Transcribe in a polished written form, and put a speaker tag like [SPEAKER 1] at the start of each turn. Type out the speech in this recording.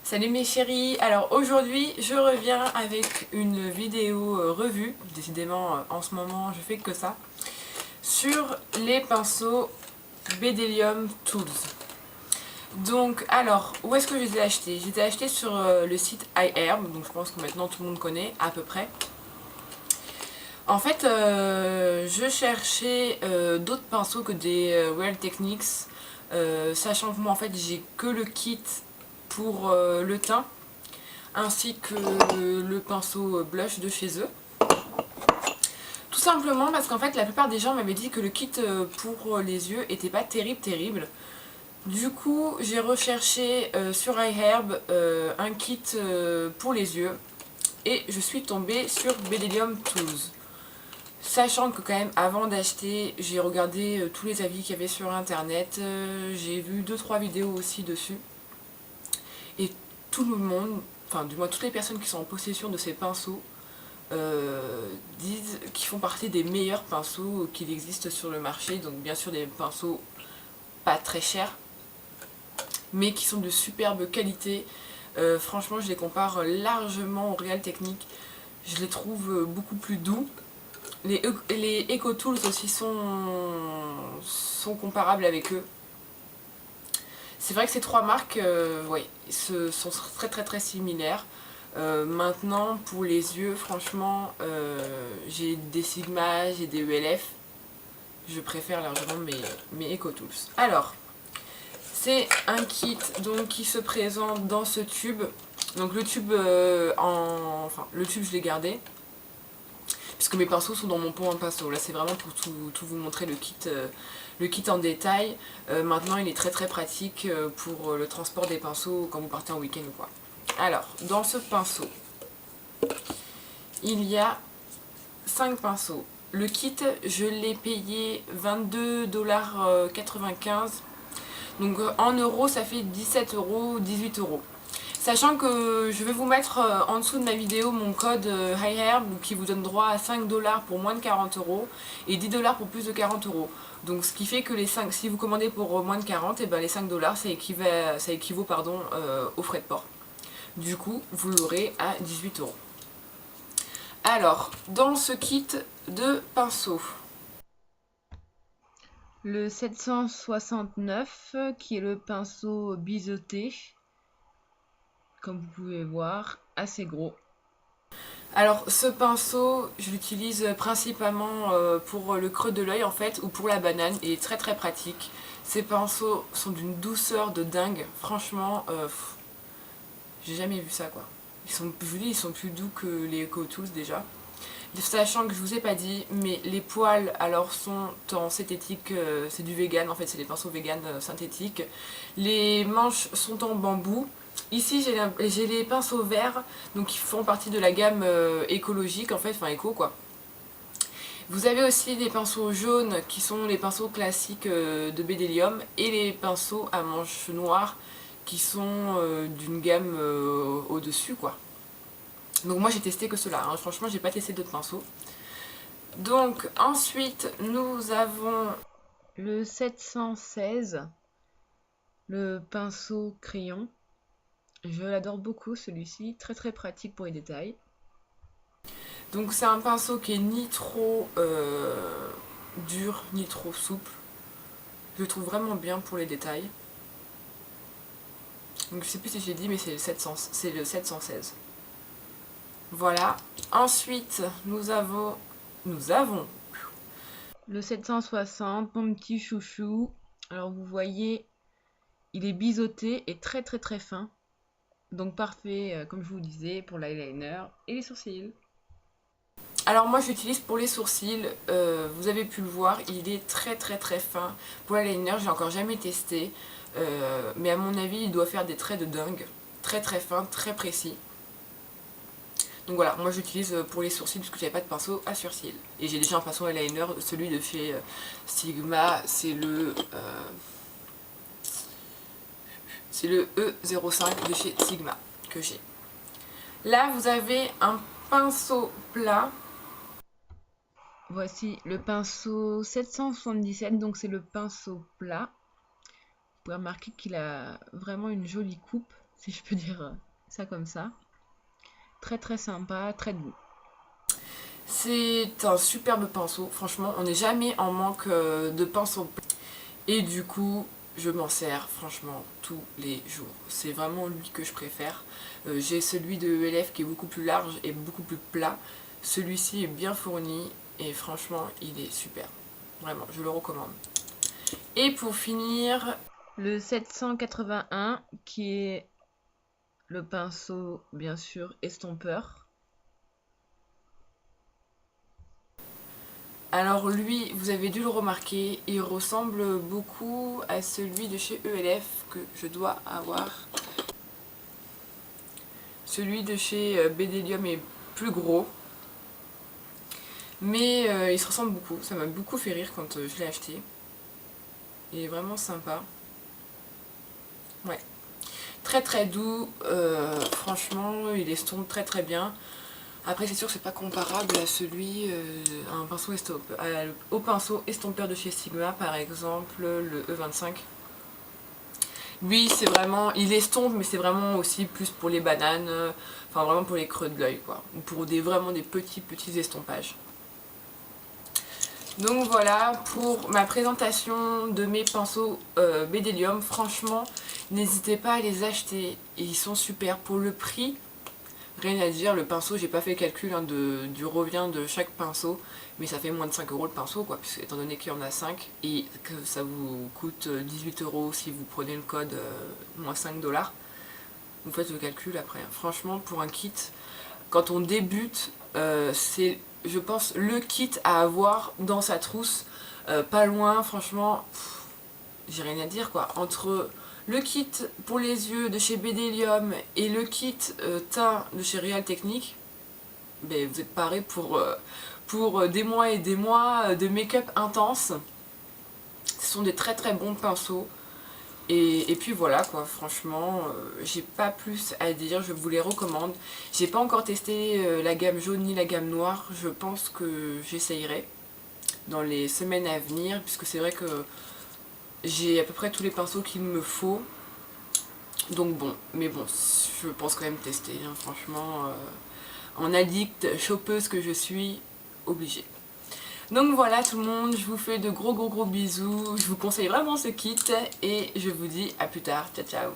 [SPEAKER 1] Salut mes chéris, alors aujourd'hui je reviens avec une vidéo revue, décidément en ce moment je fais que ça, sur les pinceaux Bedelium Tools. Donc alors, où est-ce que je les ai achetés? Je les ai achetés sur le site iHerb, donc je pense que maintenant tout le monde connaît à peu près. En fait, je cherchais d'autres pinceaux que des Real Techniques, sachant que moi en fait j'ai que le kit pour le teint, ainsi que le pinceau blush de chez eux. Tout simplement parce qu'en fait la plupart des gens m'avaient dit que le kit pour les yeux était pas terrible. Du coup j'ai recherché sur iHerb un kit pour les yeux et je suis tombée sur Bedelium Tools. Sachant que quand même avant d'acheter j'ai regardé tous les avis qu'il y avait sur internet, j'ai vu 2-3 vidéos aussi dessus. Et tout le monde, enfin du moins toutes les personnes qui sont en possession de ces pinceaux disent qu'ils font partie des meilleurs pinceaux qu'il existe sur le marché. Donc bien sûr des pinceaux pas très chers, mais qui sont de superbe qualité. Franchement je les compare largement aux Real Techniques. Je les trouve beaucoup plus doux. Les Eco Tools aussi sont comparables avec eux. C'est vrai que ces trois marques ouais, sont très similaires. Maintenant pour les yeux franchement j'ai des Sigma, j'ai des ELF. Je préfère largement mes Eco Tools. Alors c'est un kit donc, qui se présente dans ce tube. Donc le tube enfin le tube je l'ai gardé puisque mes pinceaux sont dans mon pot en pinceau. Là c'est vraiment pour tout vous montrer le kit en détail. Maintenant il est très pratique pour le transport des pinceaux quand vous partez en week-end ou quoi. Alors dans ce pinceau il y a 5 pinceaux. Le kit je l'ai payé 22,95 $. Donc en euros ça fait 17 €, 18 €. Sachant que je vais vous mettre en dessous de ma vidéo mon code iHerb qui vous donne droit à 5 $ pour moins de 40 € et 10 $ pour plus de 40 €. Donc ce qui fait que les 5, si vous commandez pour moins de 40, et ben les 5 $ ça équivaut pardon, aux frais de port. Du coup vous l'aurez à 18 €. Alors dans ce kit de pinceaux,
[SPEAKER 2] le 769 qui est le pinceau biseauté, comme vous pouvez voir, assez gros.
[SPEAKER 1] alors ce pinceau je l'utilise principalement pour le creux de l'œil en fait, ou pour la banane, et il est très pratique. Ces pinceaux sont d'une douceur de dingue, franchement j'ai jamais vu ça quoi. Je vous dis, ils sont plus doux que les Eco Tools déjà. Sachant que je vous ai pas dit, mais les poils alors sont en synthétique, c'est du vegan en fait, c'est des pinceaux vegan synthétiques. Les manches sont en bambou. Ici j'ai les pinceaux verts, donc qui font partie de la gamme écologique en fait, enfin éco quoi. Vous avez aussi des pinceaux jaunes qui sont les pinceaux classiques de Bedelium, et les pinceaux à manches noires qui sont d'une gamme au-dessus quoi. Donc moi j'ai testé que cela, hein. Franchement j'ai pas testé d'autres pinceaux. Donc ensuite nous avons
[SPEAKER 2] le 716, le pinceau crayon. Je l'adore beaucoup celui-ci, très pratique pour les détails.
[SPEAKER 1] donc c'est un pinceau qui est ni trop dur ni trop souple. Je le trouve vraiment bien pour les détails. Donc je sais plus si j'ai dit, mais c'est le 716. Voilà. Ensuite nous avons
[SPEAKER 2] Le 760, mon petit chouchou. Alors vous voyez, il est biseauté et très fin. Donc parfait, comme je vous disais, pour l'eyeliner et les sourcils.
[SPEAKER 1] alors moi je l'utilise pour les sourcils, vous avez pu le voir, il est très fin. Pour l'eyeliner j'ai encore jamais testé, mais à mon avis il doit faire des traits de dingue, très fin, très précis. Donc voilà, moi j'utilise pour les sourcils parce que j'avais pas de pinceau à sourcils. Et j'ai déjà un pinceau eyeliner, celui de chez Sigma, c'est le E05 de chez Sigma que j'ai. Là vous avez un pinceau plat.
[SPEAKER 2] Voici le pinceau 777, donc c'est le pinceau plat. Vous pouvez remarquer qu'il a vraiment une jolie coupe. si je peux dire ça comme ça. Très très sympa, très doux.
[SPEAKER 1] C'est un superbe pinceau, franchement, on n'est jamais en manque de pinceau. Et du coup, je m'en sers franchement tous les jours. C'est vraiment lui que je préfère. J'ai celui de ELF qui est beaucoup plus large et beaucoup plus plat. Celui-ci est bien fourni et franchement, il est super. Vraiment, je le recommande. Et pour finir,
[SPEAKER 2] le 781 qui est le pinceau bien sûr estompeur.
[SPEAKER 1] alors lui, vous avez dû le remarquer, il ressemble beaucoup à celui de chez ELF que je dois avoir. Celui de chez Bedelium est plus gros, mais il se ressemble beaucoup. Ça m'a beaucoup fait rire quand je l'ai acheté. Il est vraiment sympa. Ouais. Très très doux, franchement, il estompe très très bien. Après, c'est sûr que c'est pas comparable à celui, à un pinceau au pinceau estompeur de chez Sigma, par exemple, le E25. Lui, c'est vraiment, il estompe, mais c'est vraiment aussi plus pour les bananes, enfin vraiment pour les creux de l'œil, quoi. Ou pour vraiment des petits estompages. Donc voilà pour ma présentation de mes pinceaux Bedelium. Franchement, n'hésitez pas à les acheter, ils sont super pour le prix. Rien à dire, le pinceau, j'ai pas fait le calcul hein, du revient de chaque pinceau, mais ça fait moins de 5 € le pinceau, quoi, puisque, étant donné qu'il y en a 5 et que ça vous coûte 18 € si vous prenez le code moins 5 $. Vous faites le calcul après. Franchement, pour un kit, quand on débute, c'est, je pense, le kit à avoir dans sa trousse, pas loin, franchement, j'ai rien à dire, quoi. Entre le kit pour les yeux de chez Bedelium et le kit teint de chez Real Technique, ben, vous êtes parés pour des mois et des mois de make-up intense. Ce sont des très très bons pinceaux. Et puis voilà quoi, franchement, j'ai pas plus à dire, je vous les recommande. J'ai pas encore testé la gamme jaune ni la gamme noire, je pense que j'essayerai dans les semaines à venir, puisque c'est vrai que j'ai à peu près tous les pinceaux qu'il me faut. Donc bon, mais bon, je pense quand même tester, hein, franchement, en addict, chopeuse que je suis, obligée. Donc voilà tout le monde, je vous fais de gros bisous, je vous conseille vraiment ce kit et je vous dis à plus tard, ciao ciao.